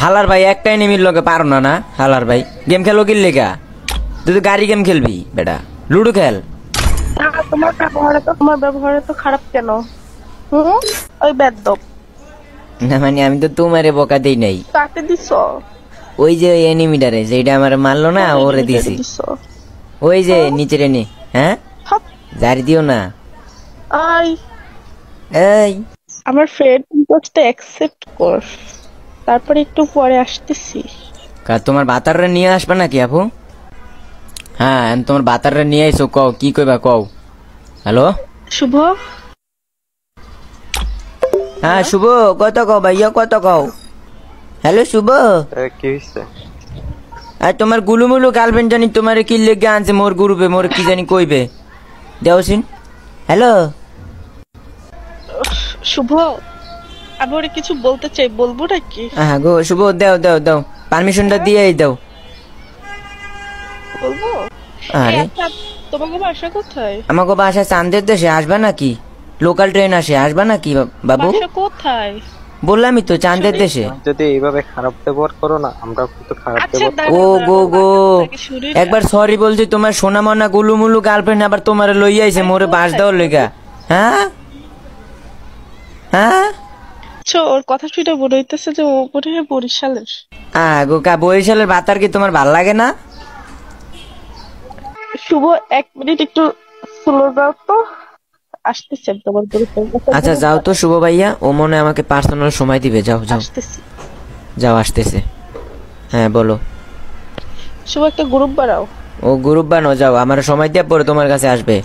হালার ভাই একটাই নিমির লোকে পারো না না হালার ভাই গেম খেলো কি লেগা তুই তো গাড়ি গেম খেলবি বেটা লুডো খেল তোমার ব্যবহারে তো খারাপ কেন? ওই বেদ্যপ না মানে আমি তো তোমারে বকা দেই নাই কাকে দিছ? ওই যে এনিমিটারে যেটা আমার মারলো না ওরে দিছি ওই যে নিচের এনে হ্যাঁ জারি দিও না আই এই আমার ফ্রেন্ড রিকোয়েস্টটা অ্যাকসেপ্ট কর, তারপরে একটু পরে আসতেছি। তোমার বাতাররে নিয়ে আসবে নাকি আপু? হ্যাঁ আমি তোমার বাতাররে নিয়ে আইসো কও কি কইবা কও। হ্যালো শুভ, হ্যাঁ শুভ কত কও ভাইয়া কত কও। হ্যালো শুভ কি হইছে? আর তোমার গুলুমুলু গার্লফ্রেন্ড জানি তোমার কি লেগে আনছে মোর গ্রুপে মোর কি জানি কইবে দেওসিন। হ্যালো শুভ, আমি ওরে কিছু বলতে চাই, বলবো নাকি? হ্যাঁ গো শুভ দাও দাও দাও পারমিশনটা দিয়েই দাও। বলবো? আরে আচ্ছা, তোমাকে বাসা কোথায়? আমাকে বাসা চান্দের দেশে আসবা নাকি? লোকাল ট্রেন আসে আসবা নাকি বাবু? বাসা কোথায়? বললামই তো চান্দের দেশে। যদি এইভাবে খারাপ ব্যবহার করো না আমরা কিন্তু খারাপ আচ্ছা, ব্যবহার ও গো গো শুনি না। একবার সরি বলছি তোমার সোনা মনা গুলুমুলু গার্লফ্রেন্ড আবার তোমার লই আইছে মোরে বাস দেওয়ার লেগা। হ্যাঁ হ্যাঁ আচ্ছা, ওর কথা শুনে মনে হইতেছে যে ও মনে হয় বরিশালের। গো কা বরিশালের বাতার কি তোমার ভাল লাগে না? শুভ, 1 মিনিট একটু স্লো দাও তো, আসতেছি আমি তোমার বরিশাল। আচ্ছা যাও তো শুভ ভাইয়া, ও মনে হয় আমাকে পার্সোনাল সময় দিবে। যাও যাও আসতেছি। যাও আসতেছে। হ্যাঁ বলো। শুভ, একটা গ্রুপ বানাও। ও গ্রুপ বানো যাও, আমার সময় দিয়ে পরে তোমার কাছে আসবে।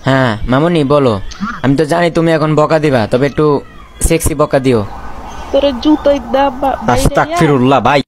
হ্যাঁ মামুনি বলো। আমি তো জানি তুমি এখন বকা দিবা, তবে একটু সেক্সি বকা দিও। তোর জুতোই দাম আস্তাগফিরুল্লাহ ভাই।